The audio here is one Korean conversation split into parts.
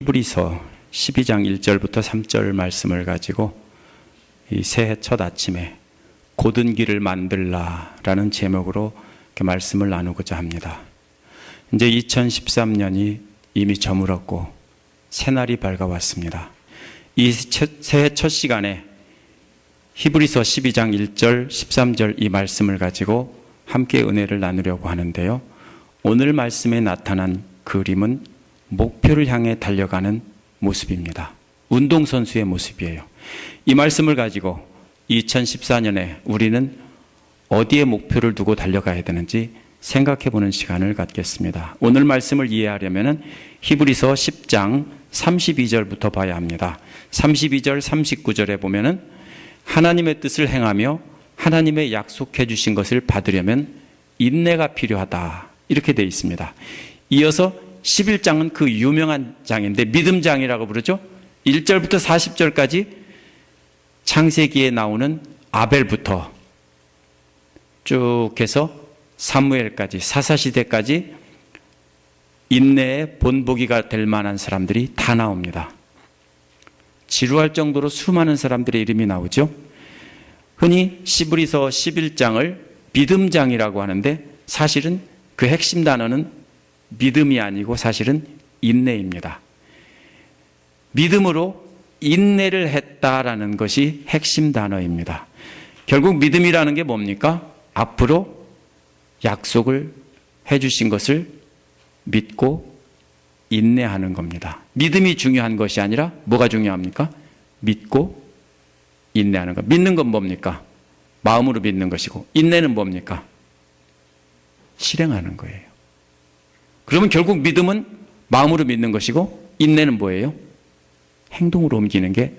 히브리서 12장 1절부터 3절 말씀을 가지고 이 새해 첫 아침에 곧은 길을 만들라라는 제목으로 이렇게 말씀을 나누고자 합니다. 이제 2013년이 이미 저물었고 새날이 밝아왔습니다. 이 새해 첫 시간에 히브리서 12장 1절, 13절 이 말씀을 가지고 함께 은혜를 나누려고 하는데요. 오늘 말씀에 나타난 그림은 목표를 향해 달려가는 모습입니다. 운동선수의 모습이에요. 이 말씀을 가지고 2014년에 우리는 어디에 목표를 두고 달려가야 되는지 생각해보는 시간을 갖겠습니다. 오늘 말씀을 이해하려면 히브리서 10장 32절부터 봐야 합니다. 32절, 39절에 보면은 하나님의 뜻을 행하며 하나님의 약속해 주신 것을 받으려면 인내가 필요하다. 이렇게 되어 있습니다. 이어서 11장은 그 유명한 장인데 믿음장이라고 부르죠. 1절부터 40절까지 창세기에 나오는 아벨부터 쭉 해서 사무엘까지 사사시대까지 인내의 본보기가 될 만한 사람들이 다 나옵니다. 지루할 정도로 수많은 사람들의 이름이 나오죠. 흔히 히브리서 11장을 믿음장이라고 하는데 사실은 그 핵심 단어는 믿음이 아니고 사실은 인내입니다. 믿음으로 인내를 했다라는 것이 핵심 단어입니다. 결국 믿음이라는 게 뭡니까? 앞으로 약속을 해주신 것을 믿고 인내하는 겁니다. 믿음이 중요한 것이 아니라 뭐가 중요합니까? 믿고 인내하는 것. 믿는 건 뭡니까? 마음으로 믿는 것이고 인내는 뭡니까? 실행하는 거예요. 그러면 결국 믿음은 마음으로 믿는 것이고 인내는 뭐예요? 행동으로 옮기는 게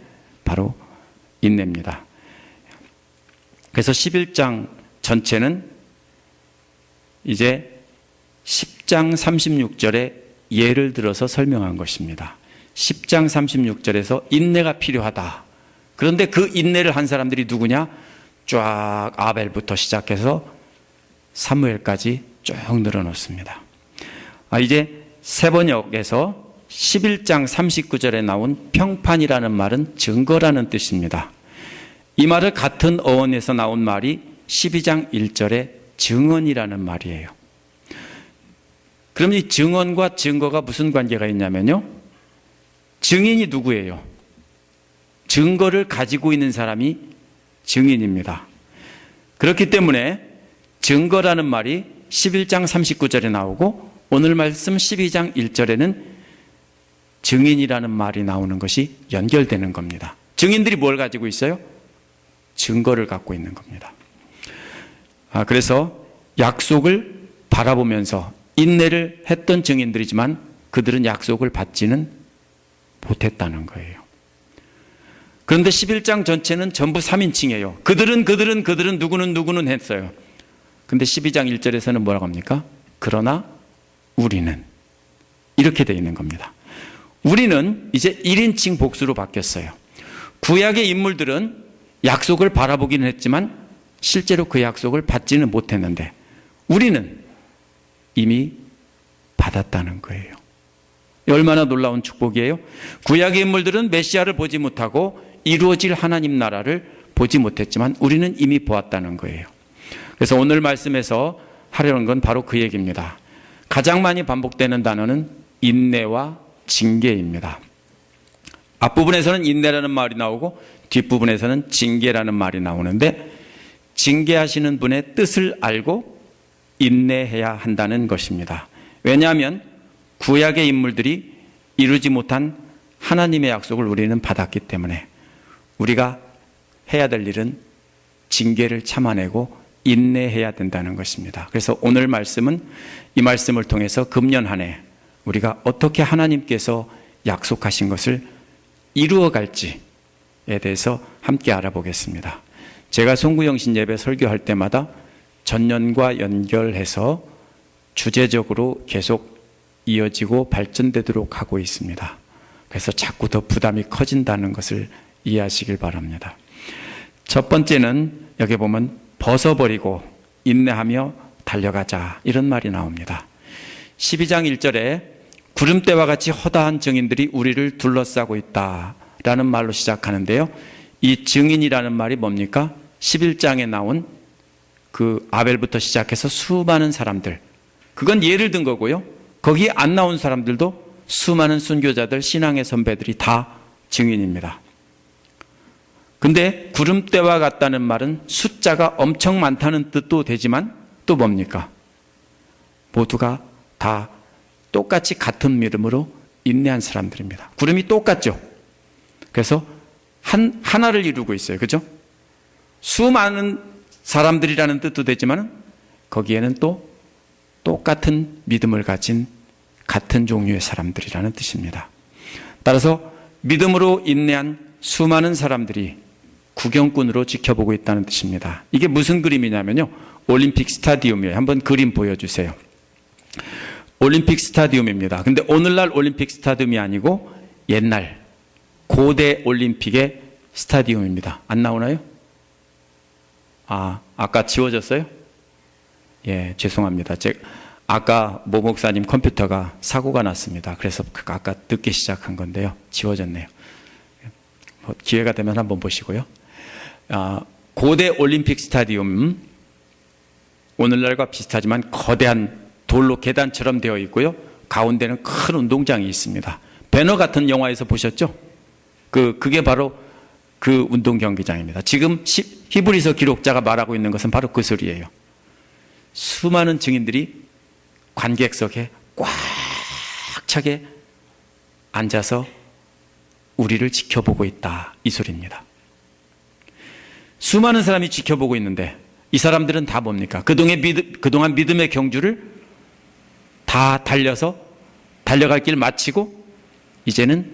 바로 인내입니다. 그래서 11장 전체는 이제 10장 36절에 예를 들어서 설명한 것입니다. 10장 36절에서 인내가 필요하다. 그런데 그 인내를 한 사람들이 누구냐? 쫙 아벨부터 시작해서 사무엘까지 쭉 늘어놓습니다. 이제 세번역에서 11장 39절에 나온 평판이라는 말은 증거라는 뜻입니다. 이 말을 같은 어원에서 나온 말이 12장 1절에 증언이라는 말이에요. 그럼 이 증언과 증거가 무슨 관계가 있냐면요. 증인이 누구예요? 증거를 가지고 있는 사람이 증인입니다. 그렇기 때문에 증거라는 말이 11장 39절에 나오고 오늘 말씀 12장 1절에는 증인이라는 말이 나오는 것이 연결되는 겁니다. 증인들이 뭘 가지고 있어요? 증거를 갖고 있는 겁니다. 그래서 약속을 바라보면서 인내를 했던 증인들이지만 그들은 약속을 받지는 못했다는 거예요. 그런데 11장 전체는 전부 3인칭이에요. 그들은 누구는 했어요. 근데 12장 1절에서는 뭐라고 합니까? 그러나 우리는 이렇게 되어 있는 겁니다. 우리는 이제 1인칭 복수로 바뀌었어요. 구약의 인물들은 약속을 바라보기는 했지만 실제로 그 약속을 받지는 못했는데 우리는 이미 받았다는 거예요. 얼마나 놀라운 축복이에요. 구약의 인물들은 메시아를 보지 못하고 이루어질 하나님 나라를 보지 못했지만 우리는 이미 보았다는 거예요. 그래서 오늘 말씀에서 하려는 건 바로 그 얘기입니다. 가장 많이 반복되는 단어는 인내와 징계입니다. 앞부분에서는 인내라는 말이 나오고 뒷부분에서는 징계라는 말이 나오는데 징계하시는 분의 뜻을 알고 인내해야 한다는 것입니다. 왜냐하면 구약의 인물들이 이루지 못한 하나님의 약속을 우리는 받았기 때문에 우리가 해야 될 일은 징계를 참아내고 인내해야 된다는 것입니다. 그래서 오늘 말씀은 이 말씀을 통해서 금년 한 해 우리가 어떻게 하나님께서 약속하신 것을 이루어갈지에 대해서 함께 알아보겠습니다. 제가 송구영신 예배 설교할 때마다 전년과 연결해서 주제적으로 계속 이어지고 발전되도록 하고 있습니다. 그래서 자꾸 더 부담이 커진다는 것을 이해하시길 바랍니다. 첫 번째는 여기 보면 벗어버리고 인내하며 달려가자 이런 말이 나옵니다. 12장 1절에 구름대와 같이 허다한 증인들이 우리를 둘러싸고 있다라는 말로 시작하는데요. 이 증인이라는 말이 뭡니까? 11장에 나온 그 아벨부터 시작해서 수많은 사람들, 그건 예를 든 거고요. 거기에 안 나온 사람들도 수많은 순교자들, 신앙의 선배들이 다 증인입니다. 근데 구름대와 같다는 말은 숫자가 엄청 많다는 뜻도 되지만 또 뭡니까? 모두가 다 똑같이 같은 믿음으로 인내한 사람들입니다. 구름이 똑같죠? 그래서 하나를 이루고 있어요. 그죠? 수많은 사람들이라는 뜻도 되지만 거기에는 또 똑같은 믿음을 가진 같은 종류의 사람들이라는 뜻입니다. 따라서 믿음으로 인내한 수많은 사람들이 구경꾼으로 지켜보고 있다는 뜻입니다. 이게 무슨 그림이냐면요. 올림픽 스타디움이에요. 한번 그림 보여주세요. 올림픽 스타디움입니다. 근데 오늘날 올림픽 스타디움이 아니고 옛날 고대 올림픽의 스타디움입니다. 안 나오나요? 아까 지워졌어요? 예, 죄송합니다. 아까 모 목사님 컴퓨터가 사고가 났습니다. 그래서 아까 늦게 시작한 건데요. 지워졌네요. 기회가 되면 한번 보시고요. 고대 올림픽 스타디움, 오늘날과 비슷하지만 거대한 돌로 계단처럼 되어 있고요. 가운데는 큰 운동장이 있습니다. 배너 같은 영화에서 보셨죠? 그게 바로 그 운동 경기장입니다. 지금 히브리서 기록자가 말하고 있는 것은 바로 그 소리예요. 수많은 증인들이 관객석에 꽉 차게 앉아서 우리를 지켜보고 있다, 이 소리입니다. 수많은 사람이 지켜보고 있는데 이 사람들은 다 뭡니까? 그동안 믿음의 경주를 다 달려갈 길 마치고 이제는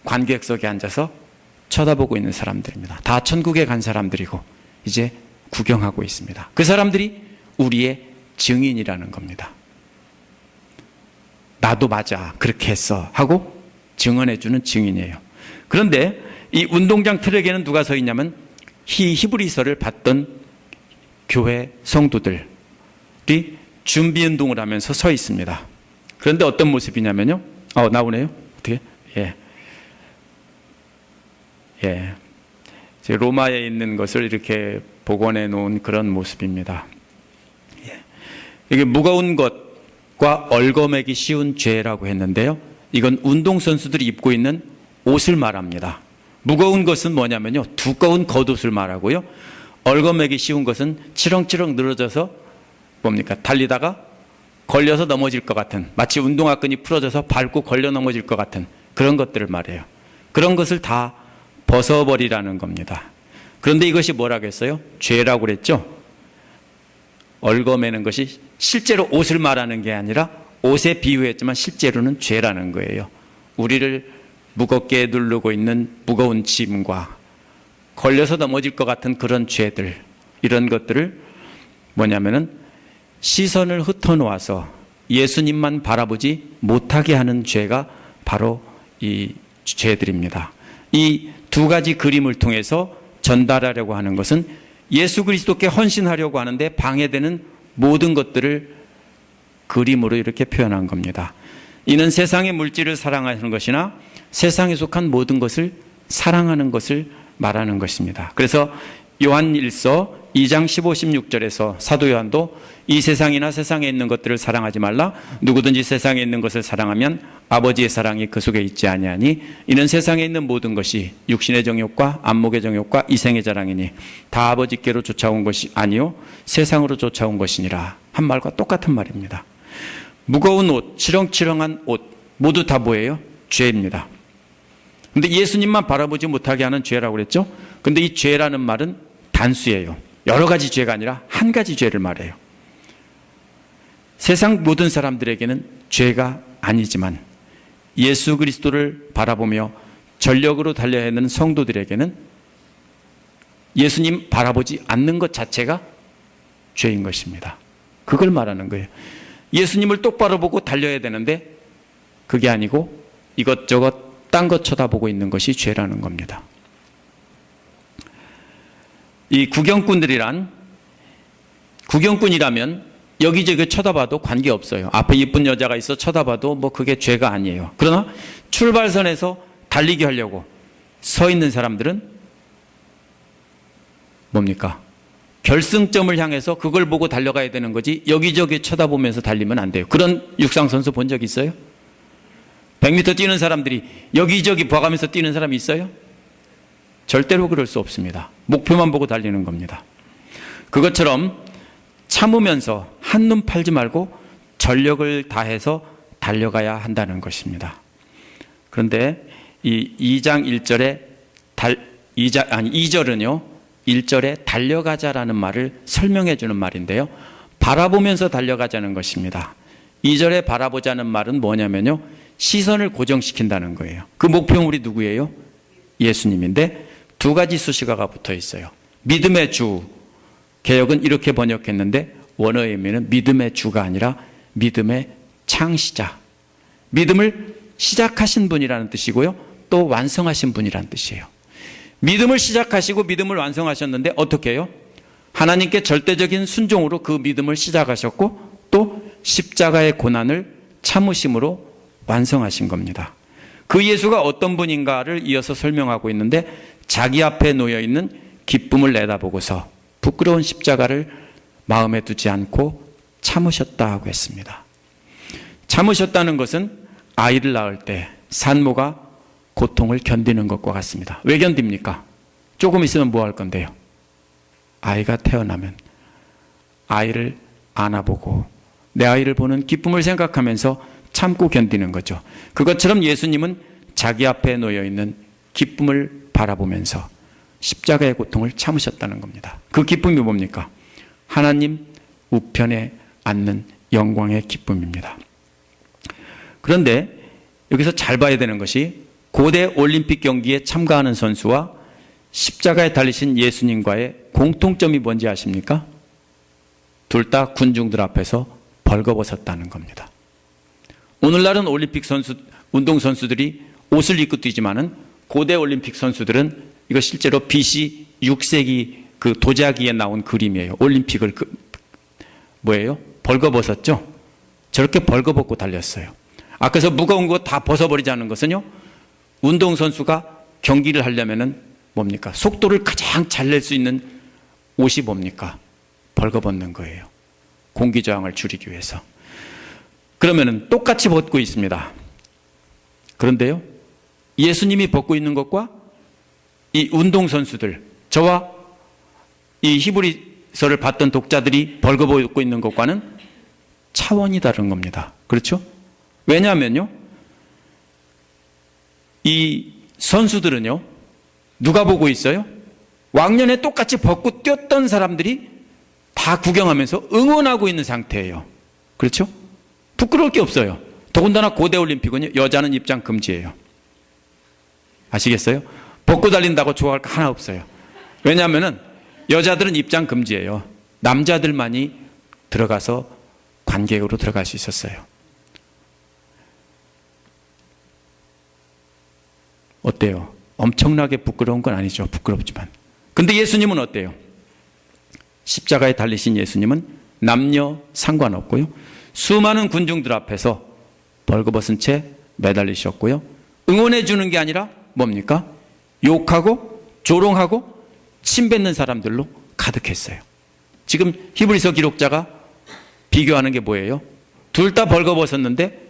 관객석에 앉아서 쳐다보고 있는 사람들입니다. 다 천국에 간 사람들이고 이제 구경하고 있습니다. 그 사람들이 우리의 증인이라는 겁니다. 나도 맞아, 그렇게 했어 하고 증언해주는 증인이에요. 그런데 이 운동장 트랙에는 누가 서 있냐면 히브리서를 받던 교회 성도들이 준비운동을 하면서 서 있습니다. 그런데 어떤 모습이냐면요. 나오네요. 어떻게? 예. 로마에 있는 것을 이렇게 복원해 놓은 그런 모습입니다. 예. 이게 무거운 것과 얽어매기 쉬운 죄라고 했는데요. 이건 운동선수들이 입고 있는 옷을 말합니다. 무거운 것은 뭐냐면요. 두꺼운 겉옷을 말하고요. 얽어매기 쉬운 것은 치렁치렁 늘어져서 뭡니까? 달리다가 걸려서 넘어질 것 같은, 마치 운동화끈이 풀어져서 밟고 걸려 넘어질 것 같은 그런 것들을 말해요. 그런 것을 다 벗어버리라는 겁니다. 그런데 이것이 뭐라겠어요? 죄라고 그랬죠? 얽어매는 것이 실제로 옷을 말하는 게 아니라 옷에 비유했지만 실제로는 죄라는 거예요. 우리를 무겁게 누르고 있는 무거운 짐과 걸려서 넘어질 것 같은 그런 죄들, 이런 것들을 뭐냐면은 시선을 흩어놓아서 예수님만 바라보지 못하게 하는 죄가 바로 이 죄들입니다. 이 두 가지 그림을 통해서 전달하려고 하는 것은 예수 그리스도께 헌신하려고 하는데 방해되는 모든 것들을 그림으로 이렇게 표현한 겁니다. 이는 세상의 물질을 사랑하는 것이나 세상에 속한 모든 것을 사랑하는 것을 말하는 것입니다. 그래서 요한1서 2장 15, 16절에서 사도 요한도 이 세상이나 세상에 있는 것들을 사랑하지 말라. 누구든지 세상에 있는 것을 사랑하면 아버지의 사랑이 그 속에 있지 아니하니 이는 세상에 있는 모든 것이 육신의 정욕과 안목의 정욕과 이생의 자랑이니 다 아버지께로 쫓아온 것이 아니요 세상으로 쫓아온 것이니라. 한 말과 똑같은 말입니다. 무거운 옷, 치렁치렁한 옷 모두 다 뭐예요? 죄입니다. 근데 예수님만 바라보지 못하게 하는 죄라고 그랬죠? 근데 이 죄라는 말은 단수예요. 여러 가지 죄가 아니라 한 가지 죄를 말해요. 세상 모든 사람들에게는 죄가 아니지만 예수 그리스도를 바라보며 전력으로 달려야 하는 성도들에게는 예수님 바라보지 않는 것 자체가 죄인 것입니다. 그걸 말하는 거예요. 예수님을 똑바로 보고 달려야 되는데 그게 아니고 이것저것 딴 것 쳐다보고 있는 것이 죄라는 겁니다. 이 구경꾼이라면 여기저기 쳐다봐도 관계없어요. 앞에 이쁜 여자가 있어 쳐다봐도 뭐 그게 죄가 아니에요. 그러나 출발선에서 달리기 하려고 서 있는 사람들은 뭡니까? 결승점을 향해서 그걸 보고 달려가야 되는 거지 여기저기 쳐다보면서 달리면 안 돼요. 그런 육상선수 본 적 있어요? 100m 뛰는 사람들이 여기저기 봐가면서 뛰는 사람이 있어요? 절대로 그럴 수 없습니다. 목표만 보고 달리는 겁니다. 그것처럼 참으면서 한눈 팔지 말고 전력을 다해서 달려가야 한다는 것입니다. 그런데 이 2장 1절에 2절은요. 1절에 달려가자라는 말을 설명해 주는 말인데요. 바라보면서 달려가자는 것입니다. 2절에 바라보자는 말은 뭐냐면요. 시선을 고정시킨다는 거예요. 그 목표물이 누구예요? 예수님인데 두 가지 수식어가 붙어 있어요. 믿음의 주, 개역은 이렇게 번역했는데 원어의 의미는 믿음의 주가 아니라 믿음의 창시자. 믿음을 시작하신 분이라는 뜻이고요. 또 완성하신 분이라는 뜻이에요. 믿음을 시작하시고 믿음을 완성하셨는데 어떻게 해요? 하나님께 절대적인 순종으로 그 믿음을 시작하셨고 또 십자가의 고난을 참으심으로 완성하신 겁니다. 그 예수가 어떤 분인가를 이어서 설명하고 있는데 자기 앞에 놓여있는 기쁨을 내다보고서 부끄러운 십자가를 마음에 두지 않고 참으셨다 하고 했습니다. 참으셨다는 것은 아이를 낳을 때 산모가 고통을 견디는 것과 같습니다. 왜 견딥니까? 조금 있으면 뭐 할 건데요? 아이가 태어나면 아이를 안아보고 내 아이를 보는 기쁨을 생각하면서 참고 견디는 거죠. 그것처럼 예수님은 자기 앞에 놓여있는 기쁨을 바라보면서 십자가의 고통을 참으셨다는 겁니다. 그 기쁨이 뭡니까? 하나님 우편에 앉는 영광의 기쁨입니다. 그런데 여기서 잘 봐야 되는 것이 고대 올림픽 경기에 참가하는 선수와 십자가에 달리신 예수님과의 공통점이 뭔지 아십니까? 둘 다 군중들 앞에서 벌거벗었다는 겁니다. 오늘날은 올림픽 선수, 운동선수들이 옷을 입고 뛰지만은 고대 올림픽 선수들은 이거 실제로 BC 6세기 그 도자기에 나온 그림이에요. 올림픽을 뭐예요? 벌거벗었죠? 저렇게 벌거벗고 달렸어요. 그래서 무거운 거 다 벗어버리자는 것은요. 운동선수가 경기를 하려면은 뭡니까? 속도를 가장 잘 낼 수 있는 옷이 뭡니까? 벌거벗는 거예요. 공기 저항을 줄이기 위해서. 그러면은 똑같이 벗고 있습니다. 그런데요. 예수님이 벗고 있는 것과 이 운동선수들, 저와 이 히브리서를 봤던 독자들이 벌거벗고 있는 것과는 차원이 다른 겁니다. 그렇죠? 왜냐하면요. 이 선수들은요. 누가 보고 있어요? 왕년에 똑같이 벗고 뛰었던 사람들이 다 구경하면서 응원하고 있는 상태예요. 그렇죠? 부끄러울 게 없어요. 더군다나 고대 올림픽은요. 여자는 입장 금지예요. 아시겠어요? 벗고 달린다고 좋아할 거 하나 없어요. 왜냐하면 여자들은 입장 금지예요. 남자들만이 들어가서 관객으로 들어갈 수 있었어요. 어때요? 엄청나게 부끄러운 건 아니죠. 부끄럽지만. 근데 예수님은 어때요? 십자가에 달리신 예수님은 남녀 상관없고요. 수많은 군중들 앞에서 벌거벗은 채 매달리셨고요. 응원해 주는 게 아니라 뭡니까? 욕하고 조롱하고 침뱉는 사람들로 가득했어요. 지금 히브리서 기록자가 비교하는 게 뭐예요? 둘 다 벌거벗었는데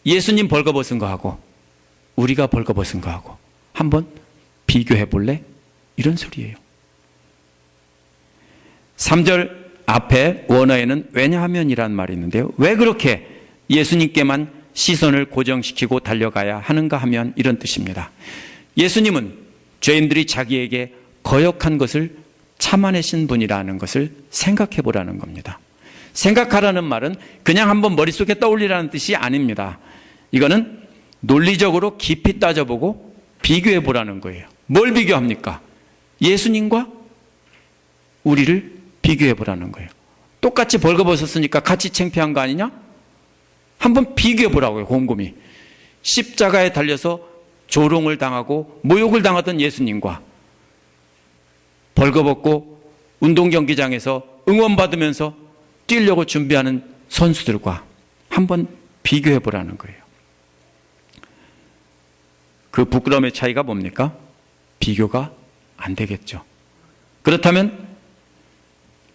예수님 벌거벗은 거하고 우리가 벌거벗은 거하고 한번 비교해 볼래? 이런 소리예요. 3절 앞에 원어에는 왜냐하면이란 말이 있는데요. 왜 그렇게 예수님께만 시선을 고정시키고 달려가야 하는가 하면 이런 뜻입니다. 예수님은 죄인들이 자기에게 거역한 것을 참아내신 분이라는 것을 생각해 보라는 겁니다. 생각하라는 말은 그냥 한번 머릿속에 떠올리라는 뜻이 아닙니다. 이거는 논리적으로 깊이 따져보고 비교해 보라는 거예요. 뭘 비교합니까? 예수님과 우리를 비교해 보라는 거예요. 똑같이 벌거벗었으니까 같이 창피한 거 아니냐? 한번 비교해 보라고요. 곰곰이. 십자가에 달려서 조롱을 당하고 모욕을 당하던 예수님과 벌거벗고 운동 경기장에서 응원받으면서 뛰려고 준비하는 선수들과 한번 비교해 보라는 거예요. 그 부끄러움의 차이가 뭡니까? 비교가 안 되겠죠. 그렇다면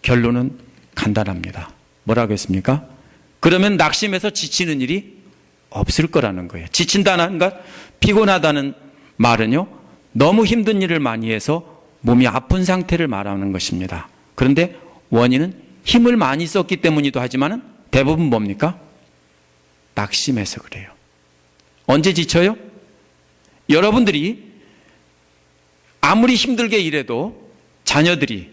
결론은 간단합니다. 뭐라고 했습니까? 그러면 낙심해서 지치는 일이 없을 거라는 거예요. 지친다는 것, 피곤하다는 말은요, 너무 힘든 일을 많이 해서 몸이 아픈 상태를 말하는 것입니다. 그런데 원인은 힘을 많이 썼기 때문이기도 하지만 대부분 뭡니까? 낙심해서 그래요. 언제 지쳐요? 여러분들이 아무리 힘들게 일해도 자녀들이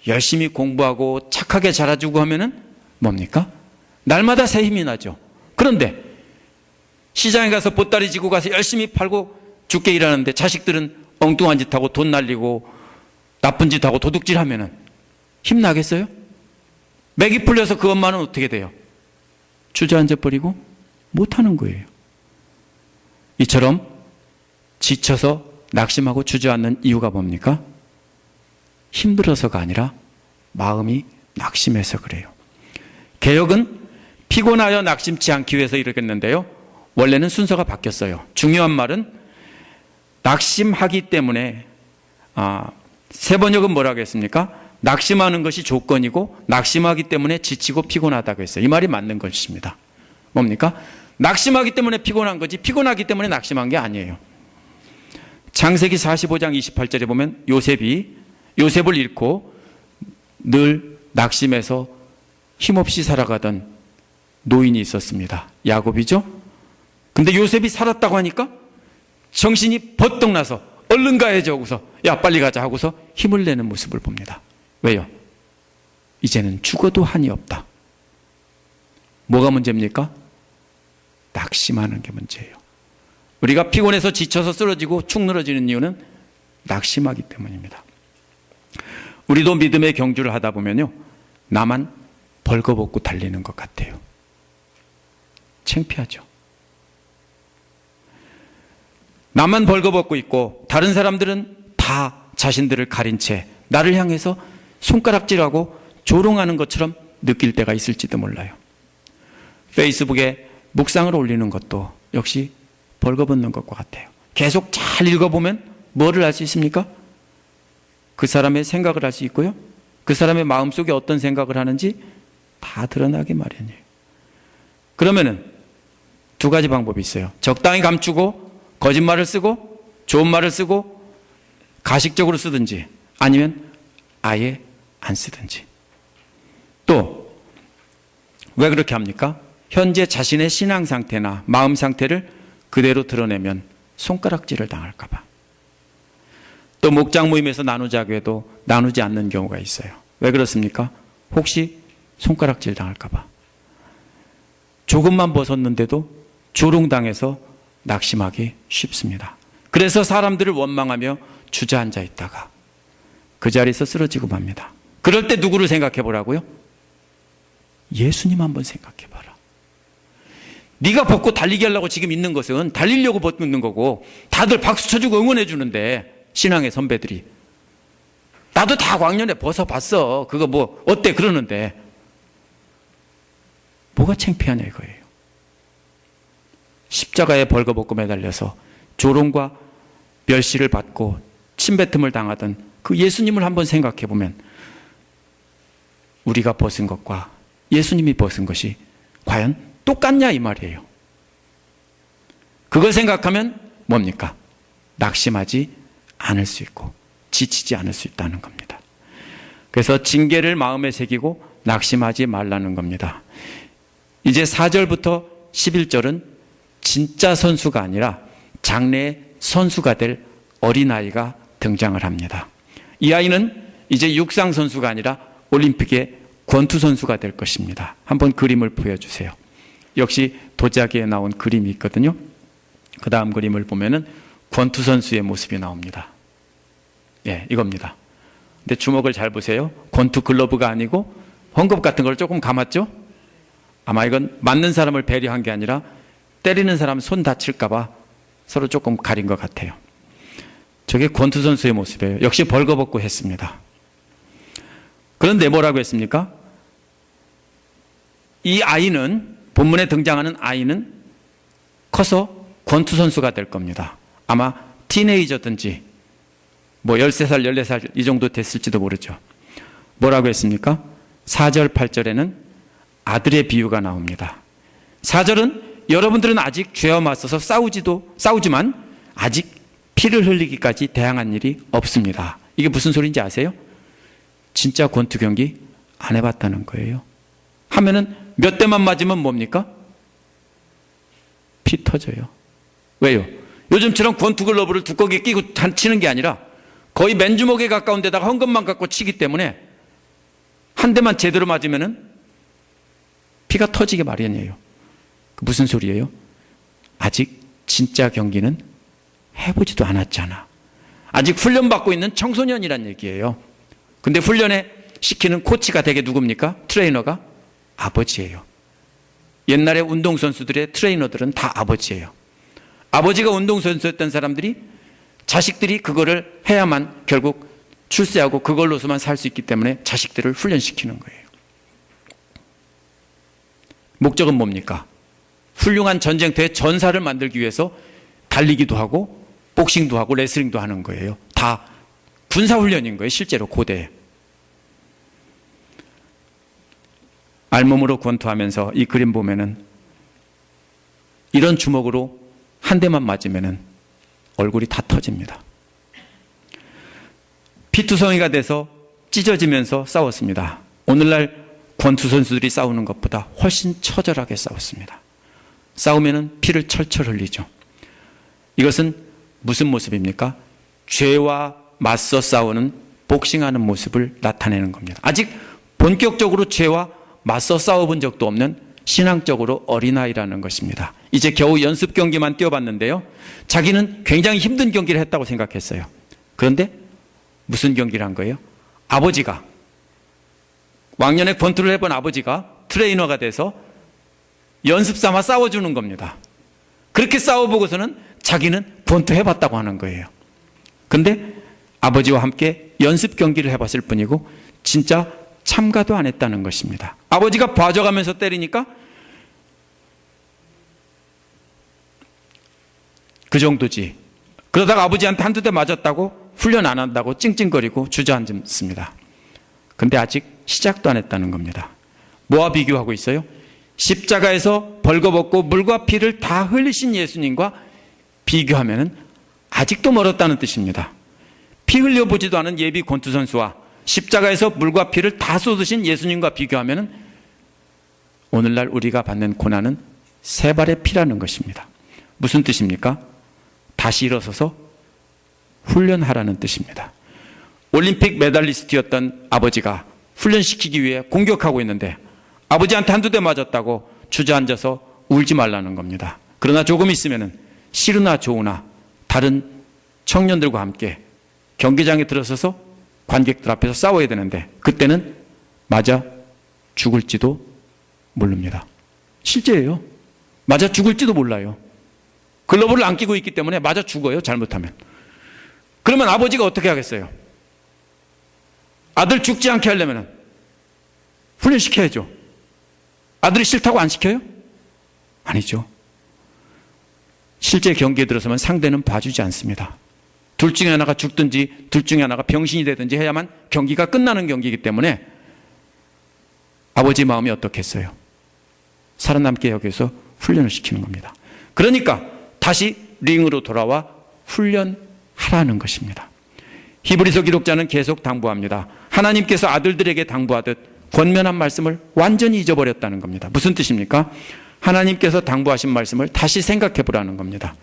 열심히 공부하고 착하게 자라주고 하면은 뭡니까? 날마다 새 힘이 나죠. 그런데 시장에 가서 보따리 지고 가서 열심히 팔고 죽게 일하는데 자식들은 엉뚱한 짓 하고 돈 날리고 나쁜 짓 하고 도둑질 하면은 힘나겠어요? 맥이 풀려서 그 엄마는 어떻게 돼요? 주저앉아 버리고 못하는 거예요. 이처럼 지쳐서 낙심하고 주저앉는 이유가 뭡니까? 힘들어서가 아니라 마음이 낙심해서 그래요. 개혁은 피곤하여 낙심치 않기 위해서 이렇게 했는데요, 원래는 순서가 바뀌었어요. 중요한 말은 낙심하기 때문에, 세 번역은 뭐라고 했습니까? 낙심하는 것이 조건이고 낙심하기 때문에 지치고 피곤하다고 했어요. 이 말이 맞는 것입니다. 뭡니까? 낙심하기 때문에 피곤한 거지 피곤하기 때문에 낙심한 게 아니에요. 창세기 45장 28절에 보면 요셉을 잃고 늘 낙심해서 힘없이 살아가던 노인이 있었습니다. 야곱이죠. 근데 요셉이 살았다고 하니까 정신이 버떡 나서 얼른 가야지 하고서 야 빨리 가자 하고서 힘을 내는 모습을 봅니다. 왜요? 이제는 죽어도 한이 없다. 뭐가 문제입니까? 낙심하는 게 문제예요. 우리가 피곤해서 지쳐서 쓰러지고 축 늘어지는 이유는 낙심하기 때문입니다. 우리도 믿음의 경주를 하다 보면요, 나만 벌거벗고 달리는 것 같아요. 창피하죠. 나만 벌거벗고 있고 다른 사람들은 다 자신들을 가린 채 나를 향해서 손가락질하고 조롱하는 것처럼 느낄 때가 있을지도 몰라요. 페이스북에 묵상을 올리는 것도 역시 벌거벗는 것과 같아요. 계속 잘 읽어보면 뭐를 알 수 있습니까? 그 사람의 생각을 알 수 있고요, 그 사람의 마음속에 어떤 생각을 하는지 다 드러나기 마련이에요. 그러면은 두 가지 방법이 있어요. 적당히 감추고 거짓말을 쓰고 좋은 말을 쓰고 가식적으로 쓰든지, 아니면 아예 안 쓰든지. 또 왜 그렇게 합니까? 현재 자신의 신앙 상태나 마음 상태를 그대로 드러내면 손가락질을 당할까 봐. 또 목장 모임에서 나누자고 해도 나누지 않는 경우가 있어요. 왜 그렇습니까? 혹시 손가락질 당할까 봐. 조금만 벗었는데도 조롱당해서 낙심하기 쉽습니다. 그래서 사람들을 원망하며 주저앉아 있다가 그 자리에서 쓰러지고 맙니다. 그럴 때 누구를 생각해 보라고요? 예수님 한번 생각해 봐라. 네가 벗고 달리게 하려고 지금 있는 것은 달리려고 벗는 거고, 다들 박수 쳐주고 응원해 주는데, 신앙의 선배들이 나도 다 광년에 벗어봤어, 그거 뭐 어때 그러는데 뭐가 창피하냐 이거예요. 십자가에 벌거벗고 매달려서 조롱과 멸시를 받고 침뱉음을 당하던 그 예수님을 한번 생각해 보면 우리가 벗은 것과 예수님이 벗은 것이 과연 똑같냐 이 말이에요. 그걸 생각하면 뭡니까? 낙심하지 않을 수 있고 지치지 않을 수 있다는 겁니다. 그래서 징계를 마음에 새기고 낙심하지 말라는 겁니다. 이제 4절부터 11절은 진짜 선수가 아니라 장래의 선수가 될 어린아이가 등장을 합니다. 이 아이는 이제 육상 선수가 아니라 올림픽의 권투 선수가 될 것입니다. 한번 그림을 보여주세요. 역시 도자기에 나온 그림이 있거든요. 그 다음 그림을 보면은 권투 선수의 모습이 나옵니다. 예, 이겁니다. 근데 주먹을 잘 보세요. 권투 글러브가 아니고 헝겊 같은 걸 조금 감았죠? 아마 이건 맞는 사람을 배려한 게 아니라 때리는 사람 손 다칠까봐 서로 조금 가린 것 같아요. 저게 권투 선수의 모습이에요. 역시 벌거벗고 했습니다. 그런데 뭐라고 했습니까? 이 아이는, 본문에 등장하는 아이는 커서 권투 선수가 될 겁니다. 아마 티네이저든지 뭐 13살, 14살 이 정도 됐을지도 모르죠. 뭐라고 했습니까? 4절, 8절에는 아들의 비유가 나옵니다. 4절은 여러분들은 아직 죄와 맞서서 싸우지만 아직 피를 흘리기까지 대항한 일이 없습니다. 이게 무슨 소리인지 아세요? 진짜 권투 경기 안 해봤다는 거예요. 하면은 몇 대만 맞으면 뭡니까? 피 터져요. 왜요? 요즘처럼 권투 글러브를 두껍게 끼고 치는 게 아니라 거의 맨주먹에 가까운 데다가 헝겊만 갖고 치기 때문에 한 대만 제대로 맞으면은 피가 터지게 마련이에요. 무슨 소리예요? 아직 진짜 경기는 해보지도 않았잖아. 아직 훈련받고 있는 청소년이란 얘기예요. 근데 훈련에 시키는 코치가 되게 누굽니까? 트레이너가 아버지예요. 옛날에 운동선수들의 트레이너들은 다 아버지예요. 아버지가 운동선수였던 사람들이 자식들이 그거를 해야만 결국 출세하고 그걸로서만 살 수 있기 때문에 자식들을 훈련시키는 거예요. 목적은 뭡니까? 훌륭한 전쟁터에 전사를 만들기 위해서 달리기도 하고 복싱도 하고 레슬링도 하는 거예요. 다 군사훈련인 거예요. 실제로 고대에. 알몸으로 권투하면서 이 그림 보면은 이런 주먹으로 한 대만 맞으면은 얼굴이 다 터집니다. 피투성이가 돼서 찢어지면서 싸웠습니다. 오늘날 권투 선수들이 싸우는 것보다 훨씬 처절하게 싸웠습니다. 싸우면은 피를 철철 흘리죠. 이것은 무슨 모습입니까? 죄와 맞서 싸우는 복싱하는 모습을 나타내는 겁니다. 아직 본격적으로 죄와 맞서 싸워본 적도 없는 신앙적으로 어린아이라는 것입니다. 이제 겨우 연습 경기만 뛰어봤는데요. 자기는 굉장히 힘든 경기를 했다고 생각했어요. 그런데 무슨 경기를 한 거예요? 아버지가, 왕년에 권투를 해본 아버지가 트레이너가 돼서 연습 삼아 싸워주는 겁니다. 그렇게 싸워보고서는 자기는 권투 해봤다고 하는 거예요. 근데 아버지와 함께 연습 경기를 해봤을 뿐이고 진짜 참가도 안 했다는 것입니다. 아버지가 봐줘가면서 때리니까 그 정도지. 그러다가 아버지한테 한두 대 맞았다고 훈련 안 한다고 찡찡거리고 주저앉습니다. 근데 아직 시작도 안 했다는 겁니다. 뭐와 비교하고 있어요? 십자가에서 벌거벗고 물과 피를 다 흘리신 예수님과 비교하면 아직도 멀었다는 뜻입니다. 피 흘려보지도 않은 예비 권투 선수와 십자가에서 물과 피를 다 쏟으신 예수님과 비교하면 오늘날 우리가 받는 고난은 세 발의 피라는 것입니다. 무슨 뜻입니까? 다시 일어서서 훈련하라는 뜻입니다. 올림픽 메달리스트였던 아버지가 훈련시키기 위해 공격하고 있는데 아버지한테 한두 대 맞았다고 주저앉아서 울지 말라는 겁니다. 그러나 조금 있으면 싫으나 좋으나 다른 청년들과 함께 경기장에 들어서서 관객들 앞에서 싸워야 되는데 그때는 맞아 죽을지도 모릅니다. 실제예요. 맞아 죽을지도 몰라요. 글러브를 안 끼고 있기 때문에 맞아 죽어요. 잘못하면. 그러면 아버지가 어떻게 하겠어요? 아들 죽지 않게 하려면 훈련시켜야죠. 아들이 싫다고 안 시켜요? 아니죠. 실제 경기에 들어서면 상대는 봐주지 않습니다. 둘 중에 하나가 죽든지 둘 중에 하나가 병신이 되든지 해야만 경기가 끝나는 경기이기 때문에 아버지 마음이 어떻겠어요? 살아남게 여기서 훈련을 시키는 겁니다. 그러니까 다시 링으로 돌아와 훈련하라는 것입니다. 히브리서 기록자는 계속 당부합니다. 하나님께서 아들들에게 당부하듯 권면한 말씀을 완전히 잊어버렸다는 겁니다. 무슨 뜻입니까? 하나님께서 당부하신 말씀을 다시 생각해 보라는 겁니다.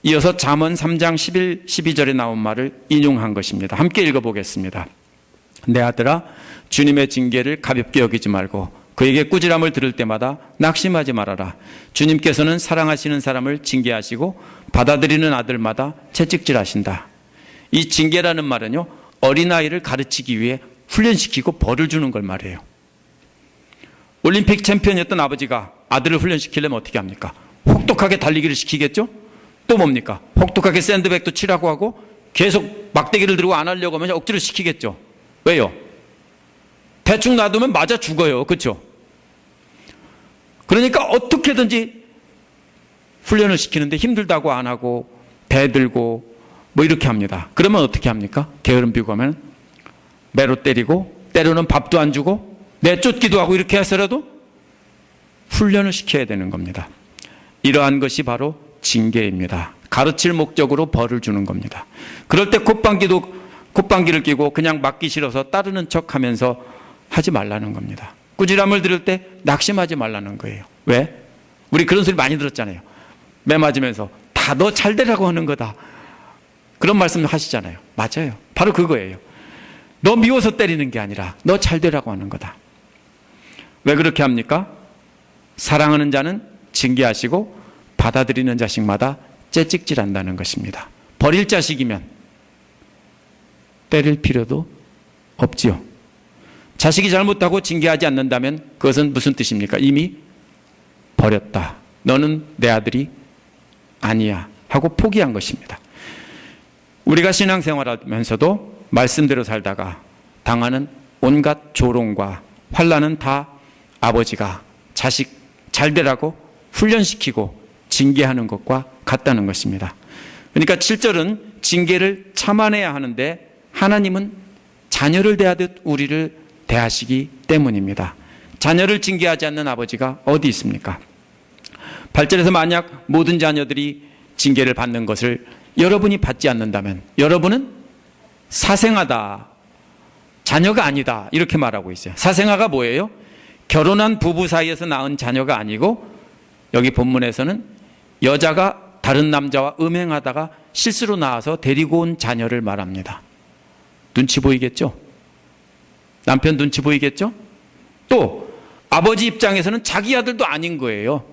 이어서 잠언 3장 11, 12절에 나온 말을 인용한 것입니다. 함께 읽어보겠습니다. 내 아들아, 주님의 징계를 가볍게 여기지 말고 그에게 꾸지람을 들을 때마다 낙심하지 말아라. 주님께서는 사랑하시는 사람을 징계하시고 받아들이는 아들마다 채찍질하신다. 이 징계라는 말은요, 어린아이를 가르치기 위해 훈련시키고 벌을 주는 걸 말해요. 올림픽 챔피언이었던 아버지가 아들을 훈련시키려면 어떻게 합니까? 혹독하게 달리기를 시키겠죠? 또 뭡니까? 혹독하게 샌드백도 치라고 하고 계속 막대기를 들고 안 하려고 하면 억지로 시키겠죠. 왜요? 대충 놔두면 맞아 죽어요. 그렇죠? 그러니까 어떻게든지 훈련을 시키는데 힘들다고 안 하고 대들고 뭐 이렇게 합니다. 그러면 어떻게 합니까? 게으름 피우고 하면 매로 때리고 때로는 밥도 안 주고 내쫓기도 하고 이렇게 해서라도 훈련을 시켜야 되는 겁니다. 이러한 것이 바로 징계입니다. 가르칠 목적으로 벌을 주는 겁니다. 그럴 때 콧방귀를 끼고 그냥 맞기 싫어서 따르는 척하면서 하지 말라는 겁니다. 꾸지람을 들을 때 낙심하지 말라는 거예요. 왜? 우리 그런 소리 많이 들었잖아요. 매 맞으면서 다 너 잘 되라고 하는 거다. 그런 말씀 하시잖아요. 맞아요. 바로 그거예요. 너 미워서 때리는 게 아니라 너 잘 되라고 하는 거다. 왜 그렇게 합니까? 사랑하는 자는 징계하시고 받아들이는 자식마다 째찍질한다는 것입니다. 버릴 자식이면 때릴 필요도 없지요. 자식이 잘못하고 징계하지 않는다면 그것은 무슨 뜻입니까? 이미 버렸다. 너는 내 아들이 아니야 하고 포기한 것입니다. 우리가 신앙생활하면서도 말씀대로 살다가 당하는 온갖 조롱과 환난은 다 아버지가 자식 잘 되라고 훈련시키고 징계하는 것과 같다는 것입니다. 그러니까 7절은 징계를 참아내야 하는데 하나님은 자녀를 대하듯 우리를 대하시기 때문입니다. 자녀를 징계하지 않는 아버지가 어디 있습니까? 8절에서 만약 모든 자녀들이 징계를 받는 것을 여러분이 받지 않는다면 여러분은 사생아다, 자녀가 아니다 이렇게 말하고 있어요. 사생아가 뭐예요? 결혼한 부부 사이에서 낳은 자녀가 아니고 여기 본문에서는 여자가 다른 남자와 음행하다가 실수로 낳아서 데리고 온 자녀를 말합니다. 눈치 보이겠죠? 남편 눈치 보이겠죠? 또 아버지 입장에서는 자기 아들도 아닌 거예요.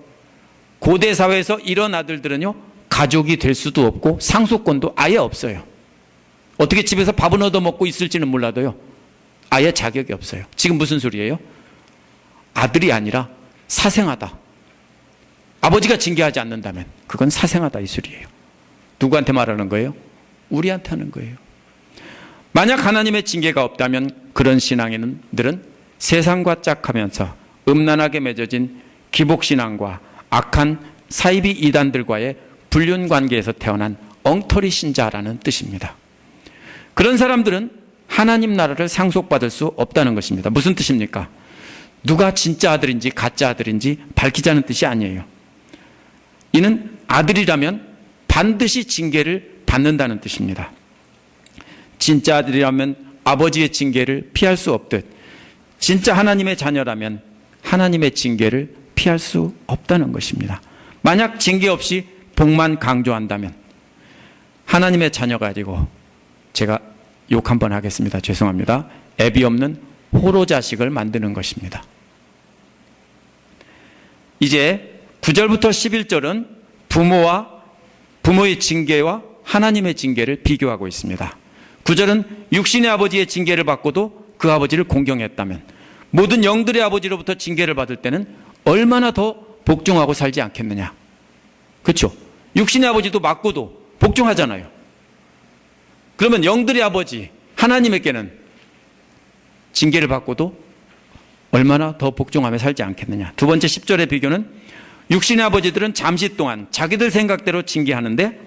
고대 사회에서 이런 아들들은요 가족이 될 수도 없고 상속권도 아예 없어요. 어떻게 집에서 밥은 얻어먹고 있을지는 몰라도요 아예 자격이 없어요. 지금 무슨 소리예요? 아들이 아니라 사생아다. 아버지가 징계하지 않는다면 그건 사생아다 이 소리예요. 누구한테 말하는 거예요? 우리한테 하는 거예요. 만약 하나님의 징계가 없다면 그런 신앙인들은 세상과 짝하면서 음란하게 맺어진 기복신앙과 악한 사이비 이단들과의 불륜관계에서 태어난 엉터리 신자라는 뜻입니다. 그런 사람들은 하나님 나라를 상속받을 수 없다는 것입니다. 무슨 뜻입니까? 누가 진짜 아들인지 가짜 아들인지 밝히자는 뜻이 아니에요. 이는 아들이라면 반드시 징계를 받는다는 뜻입니다. 진짜 아들이라면 아버지의 징계를 피할 수 없듯 진짜 하나님의 자녀라면 하나님의 징계를 피할 수 없다는 것입니다. 만약 징계 없이 복만 강조한다면 하나님의 자녀가 아니고, 제가 욕 한번 하겠습니다. 죄송합니다. 애비 없는 호로 자식을 만드는 것입니다. 이제 9절부터 11절은 부모의 징계와 하나님의 징계를 비교하고 있습니다. 9절은 육신의 아버지의 징계를 받고도 그 아버지를 공경했다면 모든 영들의 아버지로부터 징계를 받을 때는 얼마나 더 복종하고 살지 않겠느냐. 그렇죠? 육신의 아버지도 맞고도 복종하잖아요. 그러면 영들의 아버지 하나님에게는 징계를 받고도 얼마나 더 복종하며 살지 않겠느냐. 두 번째 10절의 비교는 육신의 아버지들은 잠시 동안 자기들 생각대로 징계하는데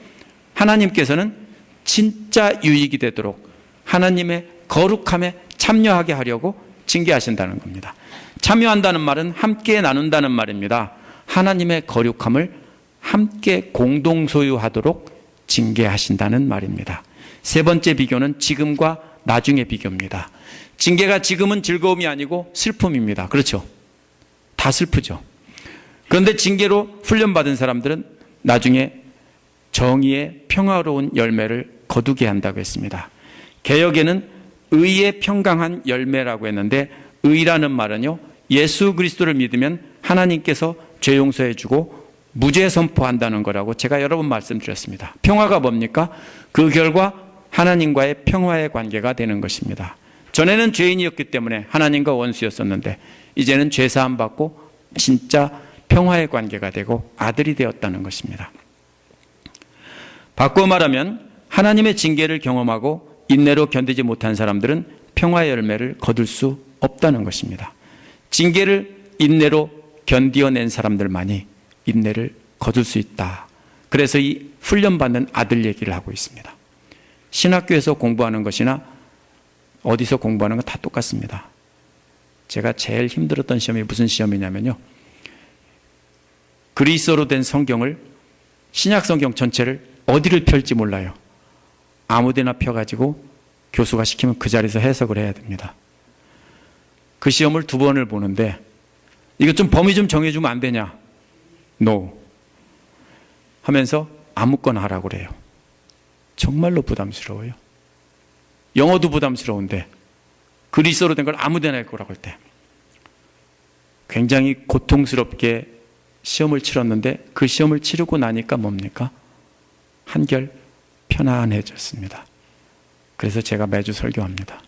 하나님께서는 진짜 유익이 되도록 하나님의 거룩함에 참여하게 하려고 징계하신다는 겁니다. 참여한다는 말은 함께 나눈다는 말입니다. 하나님의 거룩함을 함께 공동 소유하도록 징계하신다는 말입니다. 세 번째 비교는 지금과 나중의 비교입니다. 징계가 지금은 즐거움이 아니고 슬픔입니다. 그렇죠? 다 슬프죠. 그런데 징계로 훈련받은 사람들은 나중에 정의의 평화로운 열매를 거두게 한다고 했습니다. 개역에는 의의 평강한 열매라고 했는데, 의라는 말은요, 예수 그리스도를 믿으면 하나님께서 죄 용서해 주고 무죄 선포한다는 거라고 제가 여러 번 말씀드렸습니다. 평화가 뭡니까? 그 결과 하나님과의 평화의 관계가 되는 것입니다. 전에는 죄인이었기 때문에 하나님과 원수였었는데 이제는 죄 사함 받고 진짜 평화의 관계가 되고 아들이 되었다는 것입니다. 바꾸어 말하면 하나님의 징계를 경험하고 인내로 견디지 못한 사람들은 평화의 열매를 거둘 수 없다는 것입니다. 징계를 인내로 견디어낸 사람들만이 인내를 거둘 수 있다. 그래서 이 훈련받는 아들 얘기를 하고 있습니다. 신학교에서 공부하는 것이나 어디서 공부하는 건 다 똑같습니다. 제가 제일 힘들었던 시험이 무슨 시험이냐면요, 그리스어로 된 성경을, 신약 성경 전체를 어디를 펼지 몰라요. 아무데나 펴가지고 교수가 시키면 그 자리에서 해석을 해야 됩니다. 그 시험을 2번을 보는데 이거 좀 범위 좀 정해주면 안 되냐? No. 하면서 아무거나 하라고 그래요. 정말로 부담스러워요. 영어도 부담스러운데 그리스어로 된 걸 아무데나 할 거라고 할 때 굉장히 고통스럽게 시험을 치렀는데 그 시험을 치르고 나니까 뭡니까? 한결 편안해졌습니다. 그래서 제가 매주 설교합니다.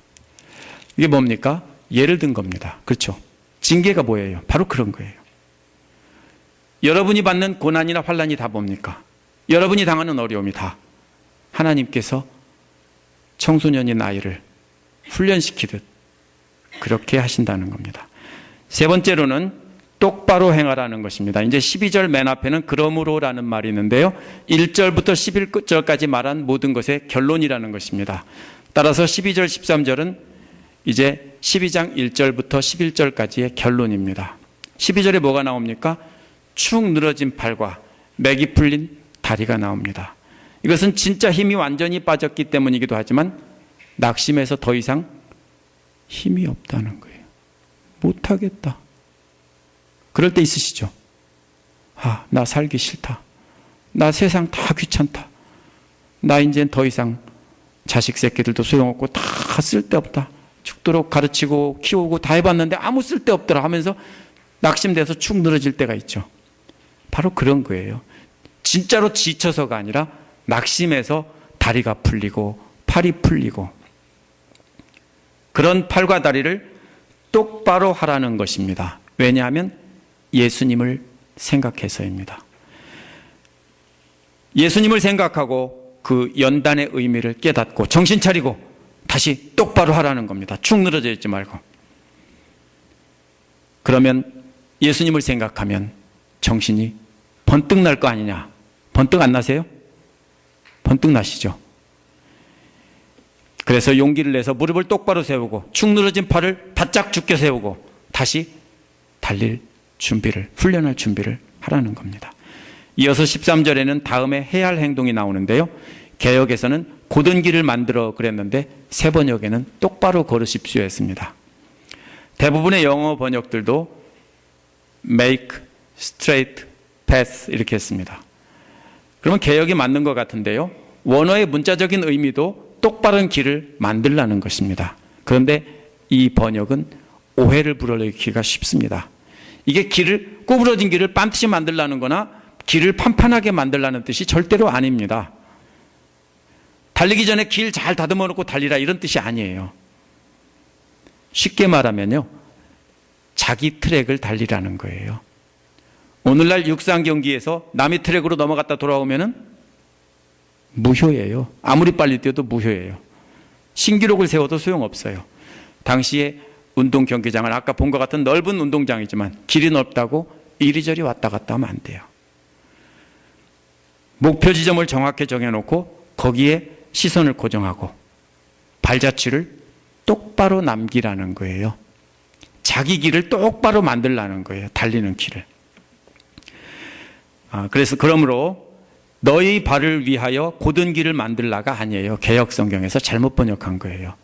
이게 뭡니까? 예를 든 겁니다. 그렇죠? 징계가 뭐예요? 바로 그런 거예요. 여러분이 받는 고난이나 환난이 다 뭡니까? 여러분이 당하는 어려움이 다 하나님께서 청소년인 아이를 훈련시키듯 그렇게 하신다는 겁니다. 세 번째로는 똑바로 행하라는 것입니다. 이제 12절 맨 앞에는 그러므로라는 말이 있는데요, 1절부터 11절까지 말한 모든 것의 결론이라는 것입니다. 따라서 12절 13절은 이제 12장 1절부터 11절까지의 결론입니다. 12절에 뭐가 나옵니까? 축 늘어진 팔과 맥이 풀린 다리가 나옵니다. 이것은 진짜 힘이 완전히 빠졌기 때문이기도 하지만 낙심해서 더 이상 힘이 없다는 거예요. 못하겠다. 그럴 때 있으시죠? 아, 나 살기 싫다. 나 세상 다 귀찮다. 나 이제 더 이상 자식 새끼들도 소용없고 다 쓸데없다. 죽도록 가르치고 키우고 다 해봤는데 아무 쓸데없더라 하면서 낙심돼서 축 늘어질 때가 있죠. 바로 그런 거예요. 진짜로 지쳐서가 아니라 낙심해서 다리가 풀리고 팔이 풀리고, 그런 팔과 다리를 똑바로 하라는 것입니다. 왜냐하면 예수님을 생각해서입니다. 예수님을 생각하고 그 연단의 의미를 깨닫고 정신 차리고 다시 똑바로 하라는 겁니다. 축 늘어져 있지 말고. 그러면 예수님을 생각하면 정신이 번뜩 날 거 아니냐? 번뜩 안 나세요? 번뜩 나시죠? 그래서 용기를 내서 무릎을 똑바로 세우고 축 늘어진 팔을 바짝 굳게 세우고 다시 달릴 준비를, 훈련할 준비를 하라는 겁니다. 이어서 13절에는 다음에 해야 할 행동이 나오는데요, 개역에서는 곧은 길을 만들어 그랬는데 새 번역에는 똑바로 걸으십시오 했습니다. 대부분의 영어 번역들도 make straight path 이렇게 했습니다. 그러면 개역이 맞는 것 같은데요, 원어의 문자적인 의미도 똑바른 길을 만들라는 것입니다. 그런데 이 번역은 오해를 불러일으키기가 쉽습니다. 이게 길을, 구부러진 길을 반드시 만들라는 거나 길을 판판하게 만들라는 뜻이 절대로 아닙니다. 달리기 전에 길 잘 다듬어 놓고 달리라 이런 뜻이 아니에요. 쉽게 말하면요, 자기 트랙을 달리라는 거예요. 오늘날 육상 경기에서 남의 트랙으로 넘어갔다 돌아오면은 무효예요. 아무리 빨리 뛰어도 무효예요. 신기록을 세워도 소용없어요. 당시에 운동 경기장은 아까 본 것 같은 넓은 운동장이지만 길이 넓다고 이리저리 왔다 갔다 하면 안 돼요. 목표 지점을 정확히 정해놓고 거기에 시선을 고정하고 발자취를 똑바로 남기라는 거예요. 자기 길을 똑바로 만들라는 거예요. 달리는 길을. 그래서 그러므로 너희 발을 위하여 곧은 길을 만들라가 아니에요. 개역 성경에서 잘못 번역한 거예요.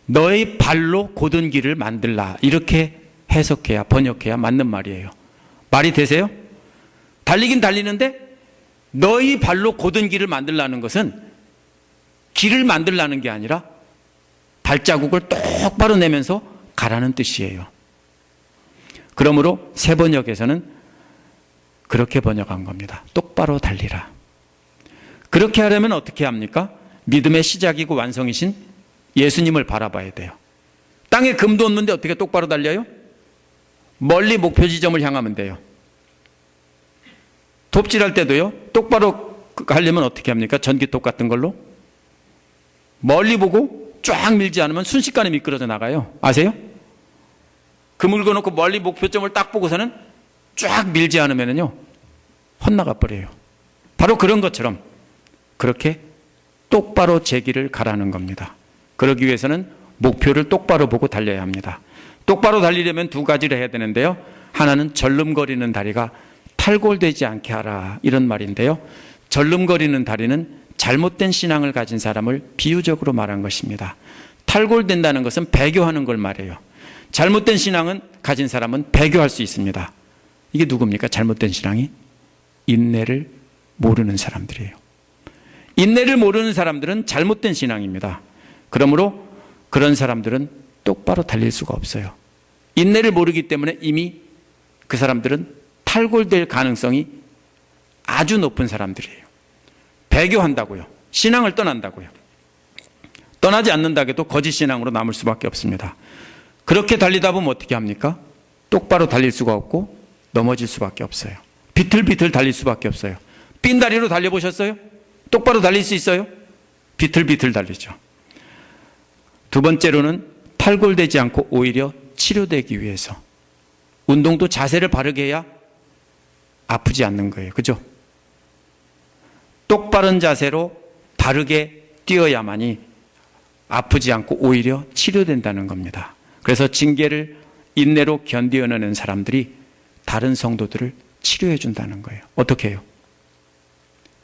너희 발로 곧은 길을 만들라 이렇게 해석해야, 번역해야 맞는 말이에요. 말이 되세요? 달리긴 달리는데 너희 발로 곧은 길을 만들라는 것은 길을 만들라는 게 아니라 발자국을 똑바로 내면서 가라는 뜻이에요. 그러므로 새 번역에서는 그렇게 번역한 겁니다. 똑바로 달리라. 그렇게 하려면 어떻게 합니까? 믿음의 시작이고 완성이신 예수님을 바라봐야 돼요. 땅에 금도 없는데 어떻게 똑바로 달려요? 멀리 목표 지점을 향하면 돼요. 돕질할 때도요, 똑바로 가려면 어떻게 합니까? 전기톱 같은 걸로 멀리 보고 쫙 밀지 않으면 순식간에 미끄러져 나가요. 아세요? 그물 그어놓고 멀리 목표점을 딱 보고서는 쫙 밀지 않으면요 헛나가 버려요. 바로 그런 것처럼 그렇게 똑바로 제 길을 가라는 겁니다. 그러기 위해서는 목표를 똑바로 보고 달려야 합니다. 똑바로 달리려면 두 가지를 해야 되는데요. 하나는 절름거리는 다리가 탈골되지 않게 하라, 이런 말인데요. 절름거리는 다리는 잘못된 신앙을 가진 사람을 비유적으로 말한 것입니다. 탈골된다는 것은 배교하는 걸 말해요. 잘못된 신앙은 가진 사람은 배교할 수 있습니다. 이게 누굽니까? 잘못된 신앙이? 인내를 모르는 사람들이에요. 인내를 모르는 사람들은 잘못된 신앙입니다. 그러므로 그런 사람들은 똑바로 달릴 수가 없어요. 인내를 모르기 때문에 이미 그 사람들은 탈골될 가능성이 아주 높은 사람들이에요. 배교한다고요. 신앙을 떠난다고요. 떠나지 않는다고 해도 거짓 신앙으로 남을 수밖에 없습니다. 그렇게 달리다 보면 어떻게 합니까? 똑바로 달릴 수가 없고 넘어질 수밖에 없어요. 비틀비틀 달릴 수밖에 없어요. 빈 다리로 달려보셨어요? 똑바로 달릴 수 있어요? 비틀비틀 달리죠. 두 번째로는 탈골되지 않고 오히려 치료되기 위해서 운동도 자세를 바르게 해야 아프지 않는 거예요. 그죠? 똑바른 자세로 바르게 뛰어야만이 아프지 않고 오히려 치료된다는 겁니다. 그래서 징계를 인내로 견디어내는 사람들이 다른 성도들을 치료해 준다는 거예요. 어떻게 해요?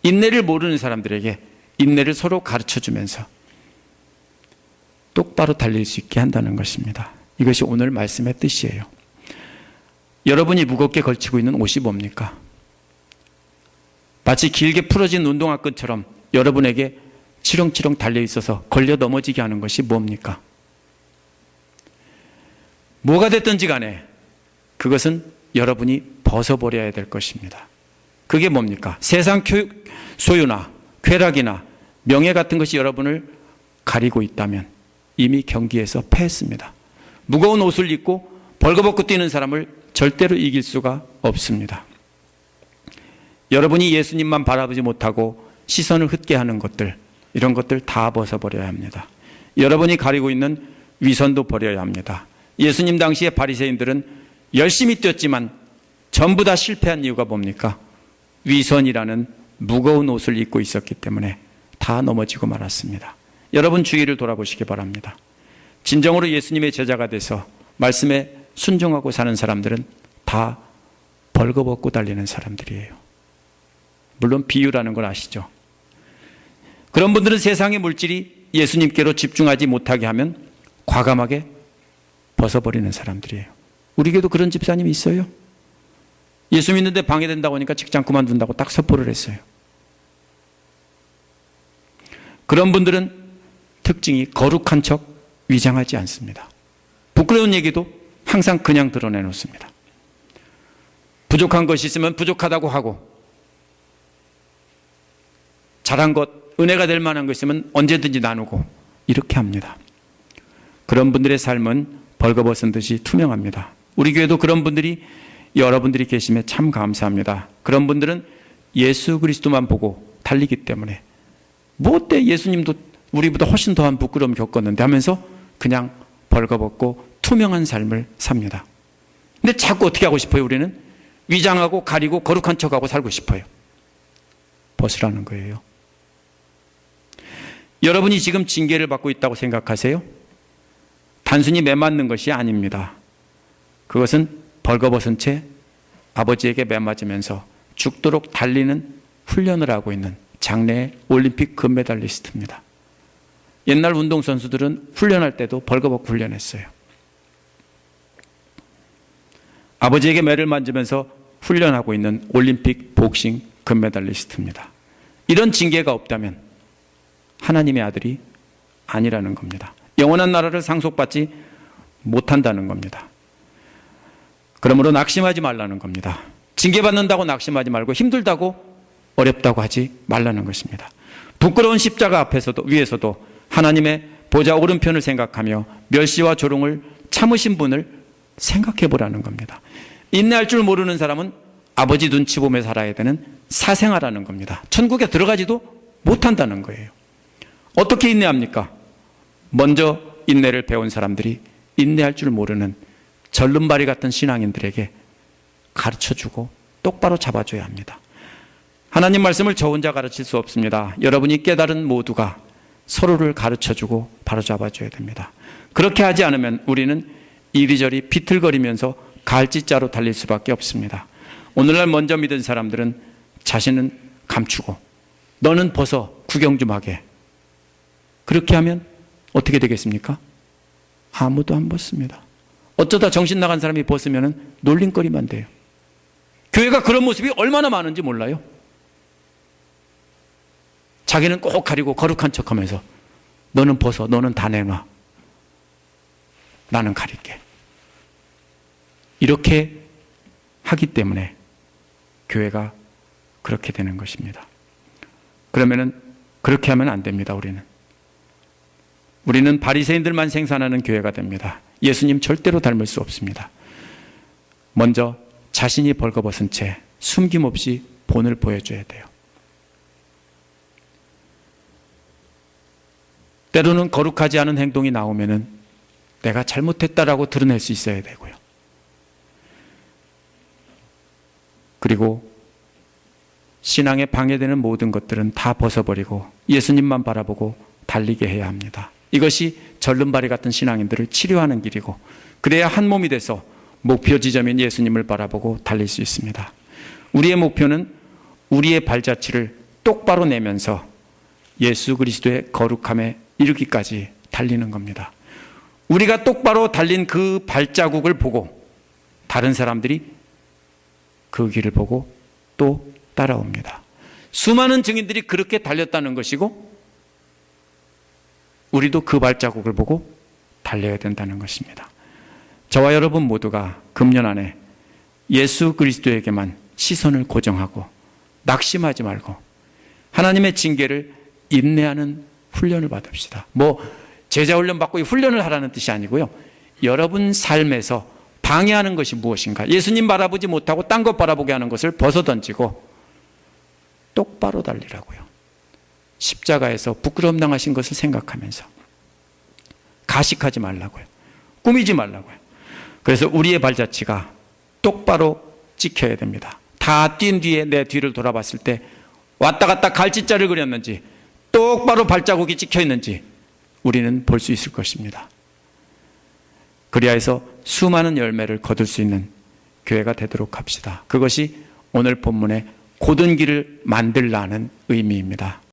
인내를 모르는 사람들에게 인내를 서로 가르쳐 주면서 똑바로 달릴 수 있게 한다는 것입니다. 이것이 오늘 말씀의 뜻이에요. 여러분이 무겁게 걸치고 있는 옷이 뭡니까? 마치 길게 풀어진 운동화 끈처럼 여러분에게 치렁치렁 달려 있어서 걸려 넘어지게 하는 것이 뭡니까? 뭐가 됐든지 간에 그것은 여러분이 벗어버려야 될 것입니다. 그게 뭡니까? 세상 소유나 쾌락이나 명예 같은 것이 여러분을 가리고 있다면 이미 경기에서 패했습니다. 무거운 옷을 입고 벌거벗고 뛰는 사람을 절대로 이길 수가 없습니다. 여러분이 예수님만 바라보지 못하고 시선을 흩게 하는 것들, 이런 것들 다 벗어버려야 합니다. 여러분이 가리고 있는 위선도 버려야 합니다. 예수님 당시에 바리새인들은 열심히 뛰었지만 전부 다 실패한 이유가 뭡니까? 위선이라는 무거운 옷을 입고 있었기 때문에 다 넘어지고 말았습니다. 여러분 주위를 돌아보시기 바랍니다. 진정으로 예수님의 제자가 돼서 말씀에 순종하고 사는 사람들은 다 벌거벗고 달리는 사람들이에요. 물론 비유라는 걸 아시죠? 그런 분들은 세상의 물질이 예수님께로 집중하지 못하게 하면 과감하게 벗어버리는 사람들이에요. 우리 교회도 그런 집사님이 있어요. 예수 믿는데 방해된다고 하니까 직장 그만둔다고 딱 선포를 했어요. 그런 분들은 특징이 거룩한 척 위장하지 않습니다. 부끄러운 얘기도 항상 그냥 드러내놓습니다. 부족한 것이 있으면 부족하다고 하고, 잘한 것, 은혜가 될 만한 것 있으면 언제든지 나누고, 이렇게 합니다. 그런 분들의 삶은 벌거벗은 듯이 투명합니다. 우리 교회도 그런 분들이 여러분들이 계시면 참 감사합니다. 그런 분들은 예수 그리스도만 보고 달리기 때문에 뭐 어때 예수님도 우리보다 훨씬 더한 부끄러움 겪었는데 하면서 그냥 벌거벗고 투명한 삶을 삽니다. 근데 자꾸 어떻게 하고 싶어요? 우리는 위장하고 가리고 거룩한 척하고 살고 싶어요. 벗으라는 거예요. 여러분이 지금 징계를 받고 있다고 생각하세요? 단순히 매맞는 것이 아닙니다. 그것은 벌거벗은 채 아버지에게 매맞으면서 죽도록 달리는 훈련을 하고 있는 장래의 올림픽 금메달리스트입니다. 옛날 운동선수들은 훈련할 때도 벌거벗고 훈련했어요. 아버지에게 매를 만지면서 훈련하고 있는 올림픽 복싱 금메달리스트입니다. 이런 징계가 없다면 하나님의 아들이 아니라는 겁니다. 영원한 나라를 상속받지 못한다는 겁니다. 그러므로 낙심하지 말라는 겁니다. 징계받는다고 낙심하지 말고 힘들다고 어렵다고 하지 말라는 것입니다. 부끄러운 십자가 앞에서도 위에서도 하나님의 보좌 오른편을 생각하며 멸시와 조롱을 참으신 분을 생각해 보라는 겁니다. 인내할 줄 모르는 사람은 아버지 눈치 보며 살아야 되는 사생아라는 겁니다. 천국에 들어가지도 못한다는 거예요. 어떻게 인내합니까? 먼저 인내를 배운 사람들이 인내할 줄 모르는 절름발이 같은 신앙인들에게 가르쳐주고 똑바로 잡아줘야 합니다. 하나님 말씀을 저 혼자 가르칠 수 없습니다. 여러분이 깨달은 모두가 서로를 가르쳐주고 바로잡아줘야 됩니다. 그렇게 하지 않으면 우리는 이리저리 비틀거리면서 갈짓자로 달릴 수밖에 없습니다. 오늘날 먼저 믿은 사람들은 자신은 감추고 너는 벗어 구경 좀 하게. 그렇게 하면 어떻게 되겠습니까? 아무도 안 벗습니다. 어쩌다 정신 나간 사람이 벗으면 놀림거리만 돼요. 교회가 그런 모습이 얼마나 많은지 몰라요. 자기는 꼭 가리고 거룩한 척하면서 너는 벗어, 너는 다 내놔. 나는 가릴게. 이렇게 하기 때문에 교회가 그렇게 되는 것입니다. 그러면은 그렇게 하면 안 됩니다. 우리는 바리새인들만 생산하는 교회가 됩니다. 예수님 절대로 닮을 수 없습니다. 먼저 자신이 벌거벗은 채 숨김없이 본을 보여줘야 돼요. 때로는 거룩하지 않은 행동이 나오면은 내가 잘못했다라고 드러낼 수 있어야 되고요. 그리고 신앙에 방해되는 모든 것들은 다 벗어버리고 예수님만 바라보고 달리게 해야 합니다. 이것이 절름발이 같은 신앙인들을 치료하는 길이고, 그래야 한 몸이 돼서 목표 지점인 예수님을 바라보고 달릴 수 있습니다. 우리의 목표는 우리의 발자취를 똑바로 내면서 예수 그리스도의 거룩함에 이르기까지 달리는 겁니다. 우리가 똑바로 달린 그 발자국을 보고 다른 사람들이 그 길을 보고 또 따라옵니다. 수많은 증인들이 그렇게 달렸다는 것이고 우리도 그 발자국을 보고 달려야 된다는 것입니다. 저와 여러분 모두가 금년 안에 예수 그리스도에게만 시선을 고정하고 낙심하지 말고 하나님의 징계를 인내하는 훈련을 받읍시다. 제자 훈련 받고 훈련을 하라는 뜻이 아니고요. 여러분 삶에서 방해하는 것이 무엇인가? 예수님 바라보지 못하고 딴 것 바라보게 하는 것을 벗어던지고 똑바로 달리라고요. 십자가에서 부끄러움 당하신 것을 생각하면서 가식하지 말라고요. 꾸미지 말라고요. 그래서 우리의 발자취가 똑바로 찍혀야 됩니다. 다 뛴 뒤에 내 뒤를 돌아봤을 때 왔다 갔다 갈짓자를 그렸는지 똑바로 발자국이 찍혀 있는지 우리는 볼 수 있을 것입니다. 그리하여서 수많은 열매를 거둘 수 있는 교회가 되도록 합시다. 그것이 오늘 본문의 고든 길을 만들라는 의미입니다.